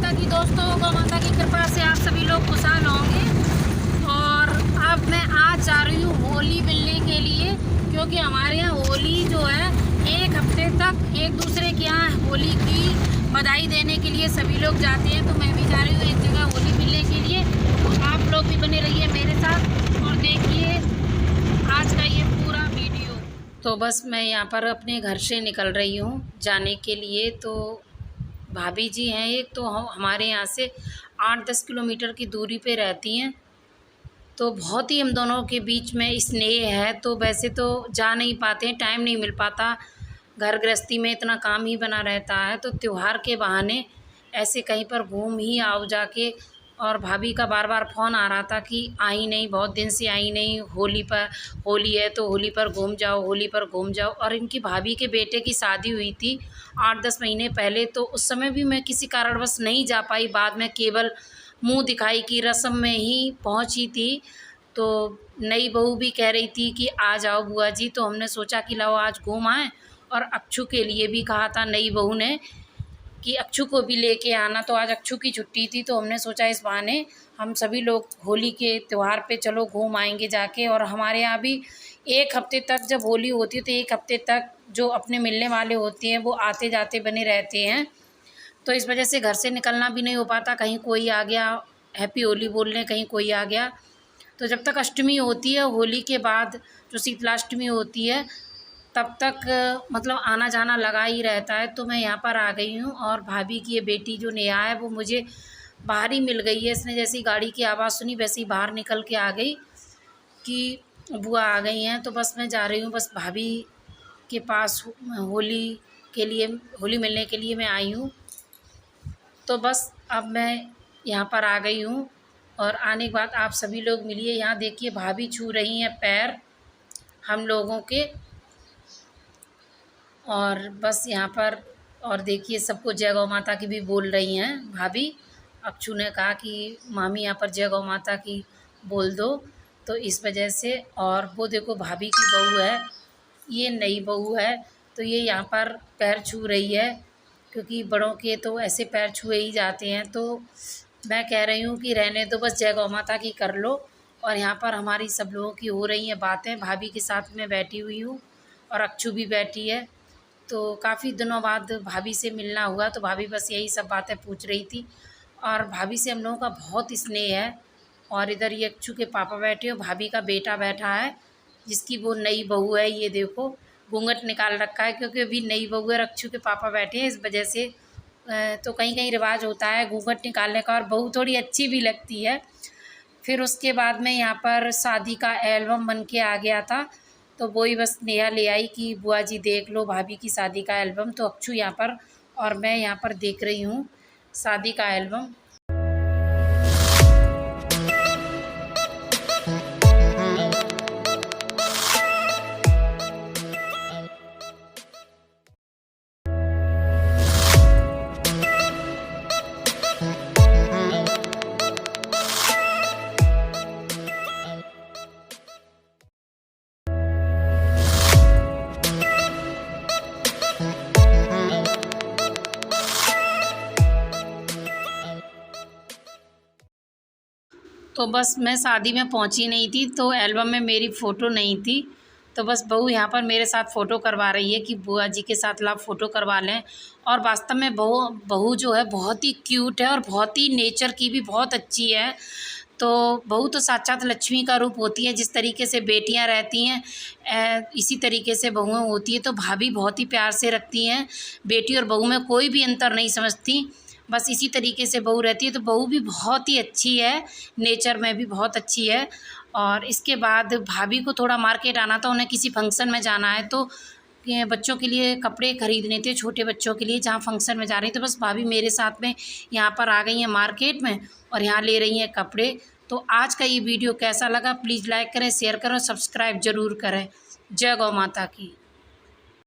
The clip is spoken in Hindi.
माता की दोस्तों, गौ माता की कृपा से आप सभी लोग खुशहाल होंगे। और अब मैं आज जा रही हूँ होली मिलने के लिए, क्योंकि हमारे यहाँ होली जो है 1 हफ्ते तक एक दूसरे के यहाँ होली की बधाई देने के लिए सभी लोग जाते हैं। तो मैं भी जा रही हूँ एक जगह होली मिलने के लिए। तो आप लोग भी बने रहिए मेरे साथ और देखिए आज का ये पूरा वीडियो। तो बस मैं यहाँ पर अपने घर से निकल रही हूँ जाने के लिए। तो भाभी जी हैं एक, तो हमारे यहाँ से 8-10 किलोमीटर की दूरी पे रहती हैं। तो बहुत ही हम दोनों के बीच में स्नेह है। तो वैसे तो जा नहीं पाते हैं, टाइम नहीं मिल पाता, घर गृहस्थी में इतना काम ही बना रहता है। तो त्यौहार के बहाने ऐसे कहीं पर घूम ही आओ जाके। और भाभी का बार बार फ़ोन आ रहा था कि आई नहीं, बहुत दिन से आई नहीं, होली है तो होली पर घूम जाओ, होली पर घूम जाओ। और इनकी भाभी के बेटे की शादी हुई थी 8-10 महीने पहले। तो उस समय भी मैं किसी कारणवश नहीं जा पाई, बाद में केवल मुंह दिखाई की रस्म में ही पहुंची थी। तो नई बहू भी कह रही थी कि आ जाओ बुआ जी, तो हमने सोचा कि लाओ आज घूम आएँ। और अक्षु के लिए भी कहा था नई बहू ने कि अक्षु को भी लेके आना। तो आज अक्षु की छुट्टी थी, तो हमने सोचा इस बहाने हम सभी लोग होली के त्यौहार पे चलो घूम आएंगे जाके। और हमारे यहाँ भी 1 हफ्ते तक जब होली होती है तो 1 हफ्ते तक जो अपने मिलने वाले होते हैं वो आते जाते बने रहते हैं। तो इस वजह से घर से निकलना भी नहीं हो पाता, कहीं कोई आ गया हैप्पी होली बोलने, कहीं कोई आ गया। तो जब तक अष्टमी होती है, होली के बाद जो शीतलाष्टमी होती है, तब तक मतलब आना जाना लगा ही रहता है। तो मैं यहाँ पर आ गई हूँ और भाभी की ये बेटी जो नेहा है वो मुझे बाहर ही मिल गई है। इसने जैसे ही गाड़ी की आवाज़ सुनी वैसे ही बाहर निकल के आ गई कि बुआ आ गई हैं। तो बस मैं जा रही हूँ, बस भाभी के पास होली मिलने के लिए मैं आई हूँ। तो बस अब मैं यहाँ पर आ गई हूँ और आने के बाद आप सभी लोग मिलिए। यहाँ देखिए भाभी छू रही हैं पैर हम लोगों के। और बस यहाँ पर और देखिए सबको जय गौ माता की भी बोल रही हैं भाभी। अक्षु ने कहा कि मामी यहाँ पर जय गौ माता की बोल दो, तो इस वजह से। और वो देखो भाभी की बहू है, ये नई बहू है, तो ये यहाँ पर पैर छू रही है, क्योंकि बड़ों के तो ऐसे पैर छुए ही जाते हैं। तो मैं कह रही हूँ कि रहने दो, बस जय गौ माता की कर लो। और यहाँ पर हमारी सब लोगों की हो रही हैं बातें। भाभी के साथ में बैठी हुई हूँ और अक्षु भी बैठी है। तो काफ़ी दिनों बाद भाभी से मिलना हुआ, तो भाभी बस यही सब बातें पूछ रही थी। और भाभी से हम लोगों का बहुत स्नेह है। और इधर ये अक्षु के पापा बैठे और भाभी का बेटा बैठा है, जिसकी वो नई बहू है। ये देखो घूंघट निकाल रखा है, क्योंकि अभी नई बहू और अक्षु के पापा बैठे हैं, इस वजह से। तो कहीं कहीं रिवाज होता है घूंघट निकालने का, और बहू थोड़ी अच्छी भी लगती है। फिर उसके बाद में यहाँ पर शादी का एल्बम बन के आ गया था, तो वही बस नेहा ले आई कि बुआ जी देख लो भाभी की शादी का एल्बम। तो अक्षु यहाँ पर और मैं यहाँ पर देख रही हूँ शादी का एल्बम। तो बस मैं शादी में पहुंची नहीं थी, तो एल्बम में मेरी फ़ोटो नहीं थी। तो बस बहू यहाँ पर मेरे साथ फ़ोटो करवा रही है कि बुआ जी के साथ ला फ़ोटो करवा लें। और वास्तव में बहू जो है बहुत ही क्यूट है और बहुत ही नेचर की भी बहुत अच्छी है। तो बहू तो साक्षात लक्ष्मी का रूप होती है। जिस तरीके से बेटियां रहती हैं इसी तरीके से बहुएं होती है। तो भाभी बहुत ही प्यार से रखती हैं, बेटी और बहू में कोई भी अंतर नहीं समझती, बस इसी तरीके से बहू रहती है। तो बहू भी बहुत ही अच्छी है, नेचर में भी बहुत अच्छी है। और इसके बाद भाभी को थोड़ा मार्केट आना था, उन्हें किसी फंक्शन में जाना है, तो बच्चों के लिए कपड़े खरीदने थे, छोटे बच्चों के लिए, जहाँ फंक्शन में जा रही। तो बस भाभी मेरे साथ में यहाँ पर आ गई हैं मार्केट में और यहाँ ले रही हैं कपड़े। तो आज का ये वीडियो कैसा लगा प्लीज़ लाइक करें, शेयर करें, सब्सक्राइब ज़रूर करें। जय गौ माता की।